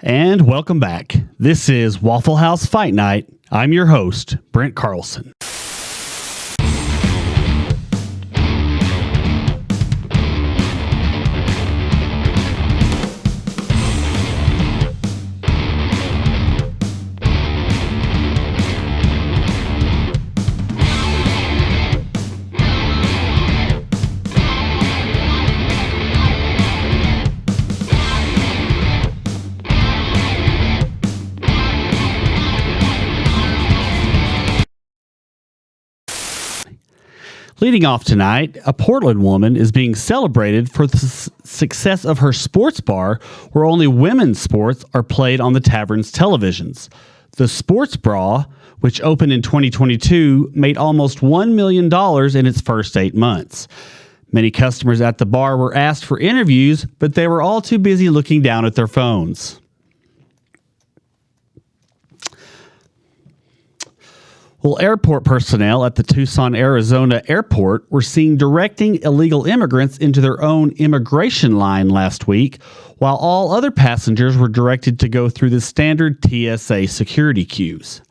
And welcome back. This is Waffle House Fight Night. I'm your host, Brent Carlson. Leading off tonight, a Portland woman is being celebrated for the success of her sports bar where only women's sports are played on the tavern's televisions. The Sports Bra, which opened in 2022, made almost $1 million in its first 8 months. Many customers at the bar were asked for interviews, but they were all too busy looking down at their phones. Well, airport personnel at the Tucson, Arizona airport were seen directing illegal immigrants into their own immigration line last week, while all other passengers were directed to go through the standard TSA security queues.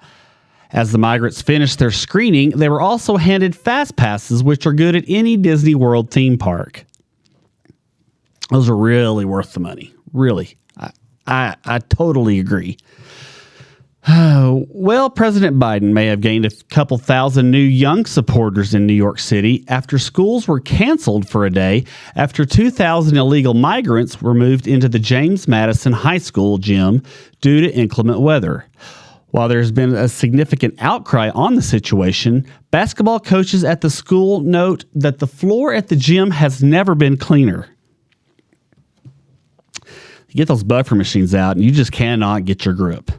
As the migrants finished their screening, they were also handed fast passes, which are good at any Disney World theme park. Those are really worth the money. Really. I totally agree. Well, President Biden may have gained a couple thousand new young supporters in New York City after schools were canceled for a day after 2,000 illegal migrants were moved into the James Madison High School gym due to inclement weather. While there's been a significant outcry on the situation, basketball coaches at the school note that the floor at the gym has never been cleaner. You get those buffer machines out and you just cannot get your grip.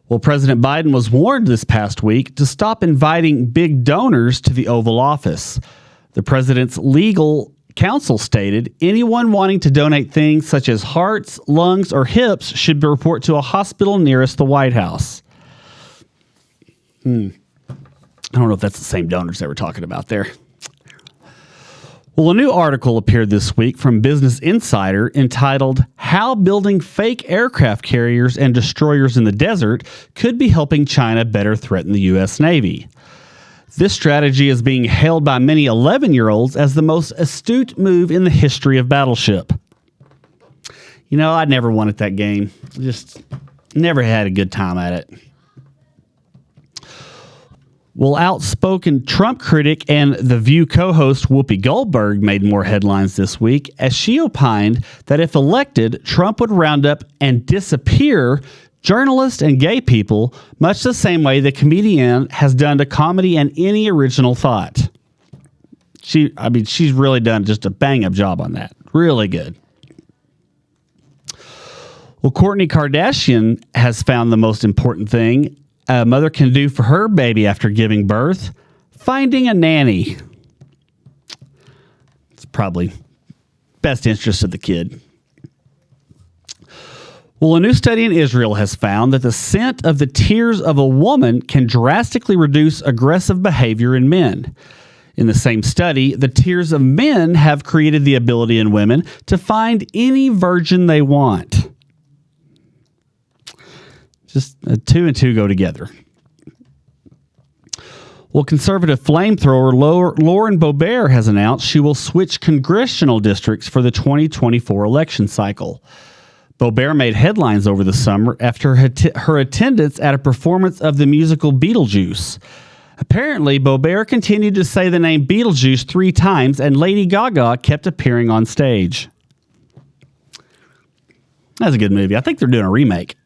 Well, President Biden was warned this past week to stop inviting big donors to the Oval Office. The president's legal counsel stated anyone wanting to donate things such as hearts, lungs, or hips should report to a hospital nearest the White House. I don't know if that's the same donors they were talking about there. Well, a new article appeared this week from Business Insider entitled How Building Fake Aircraft Carriers and Destroyers in the Desert Could Be Helping China Better Threaten the U.S. Navy. This strategy is being hailed by many 11-year-olds as the most astute move in the history of battleship. You know, I never won at that game. Just never had a good time at it. Well, outspoken Trump critic and The View co-host Whoopi Goldberg made more headlines this week as she opined that if elected, Trump would round up and disappear journalists and gay people much the same way the comedian has done to comedy and any original thought. She's really done just a bang-up job on that. Really good. Well, Kourtney Kardashian has found the most important thing a mother can do for her baby after giving birth: finding a nanny. It's probably best interest of the kid. Well, a new study in Israel has found that the scent of the tears of a woman can drastically reduce aggressive behavior in men. In the same study, the tears of men have created the ability in women to find any virgin they want. Just 2 and 2 go together. Well, conservative flamethrower Lauren Boebert has announced she will switch congressional districts for the 2024 election cycle. Boebert made headlines over the summer after her attendance at a performance of the musical Beetlejuice. Apparently, Boebert continued to say the name Beetlejuice 3 times, and Lady Gaga kept appearing on stage. That's a good movie. I think they're doing a remake.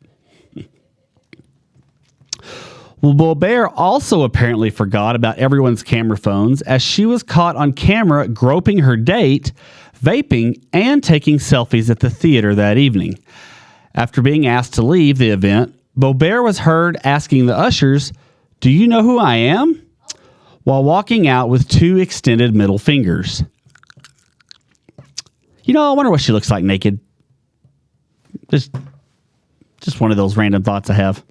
Well, Boebert also apparently forgot about everyone's camera phones as she was caught on camera groping her date, vaping, and taking selfies at the theater that evening. After being asked to leave the event, Boebert was heard asking the ushers, "Do you know who I am?" while walking out with 2 extended middle fingers. You know, I wonder what she looks like naked. Just one of those random thoughts I have.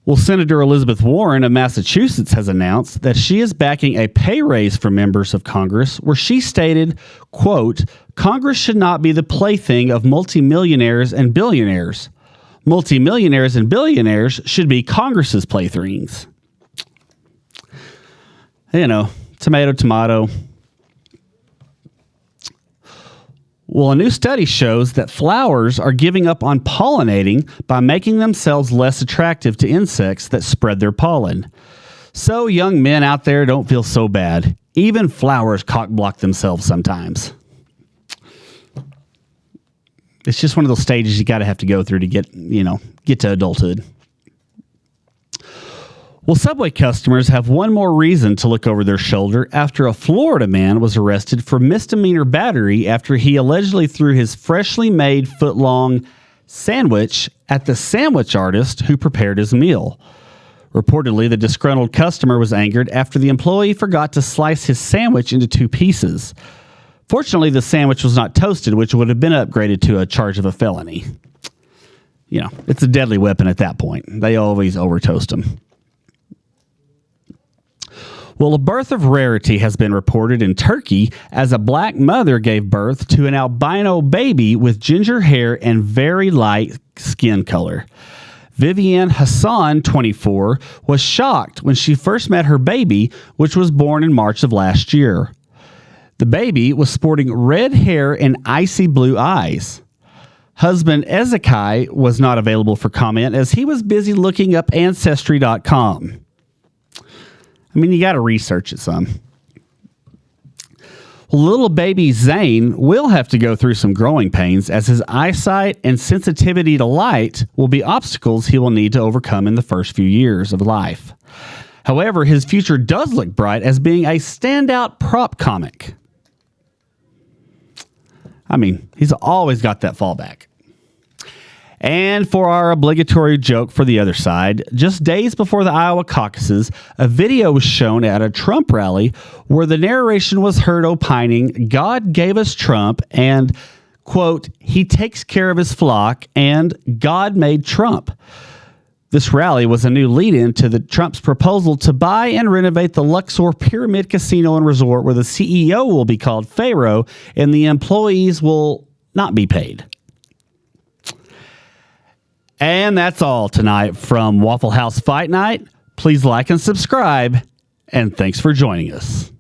Well, Senator Elizabeth Warren of Massachusetts has announced that she is backing a pay raise for members of Congress, where she stated, quote, "Congress should not be the plaything of multimillionaires and billionaires. Multimillionaires and billionaires should be Congress's playthings." You know, tomato, tomato. Well, a new study shows that flowers are giving up on pollinating by making themselves less attractive to insects that spread their pollen. So young men out there, don't feel so bad. Even flowers cock-block themselves sometimes. It's just one of those stages you have to go through to get to adulthood. Well, Subway customers have one more reason to look over their shoulder after a Florida man was arrested for misdemeanor battery after he allegedly threw his freshly made foot-long sandwich at the sandwich artist who prepared his meal. Reportedly, the disgruntled customer was angered after the employee forgot to slice his sandwich into 2 pieces. Fortunately, the sandwich was not toasted, which would have been upgraded to a charge of a felony. You know, it's a deadly weapon at that point. They always over-toast them. Well, a birth of rarity has been reported in Turkey as a black mother gave birth to an albino baby with ginger hair and very light skin color. Vivienne Hassan, 24, was shocked when she first met her baby, which was born in March of last year. The baby was sporting red hair and icy blue eyes. Husband Ezekiel was not available for comment as he was busy looking up Ancestry.com. I mean, you got to research it some. Little baby Zane will have to go through some growing pains as his eyesight and sensitivity to light will be obstacles he will need to overcome in the first few years of life. However, his future does look bright as being a standout prop comic. I mean, he's always got that fallback. And for our obligatory joke for the other side, just days before the Iowa caucuses, a video was shown at a Trump rally where the narration was heard opining, "God gave us Trump," and, quote, "He takes care of his flock," and "God made Trump." This rally was a new lead-in to Trump's proposal to buy and renovate the Luxor Pyramid Casino and Resort, where the CEO will be called Pharaoh and the employees will not be paid. And that's all tonight from Waffle House Fight Night. Please like and subscribe, and thanks for joining us.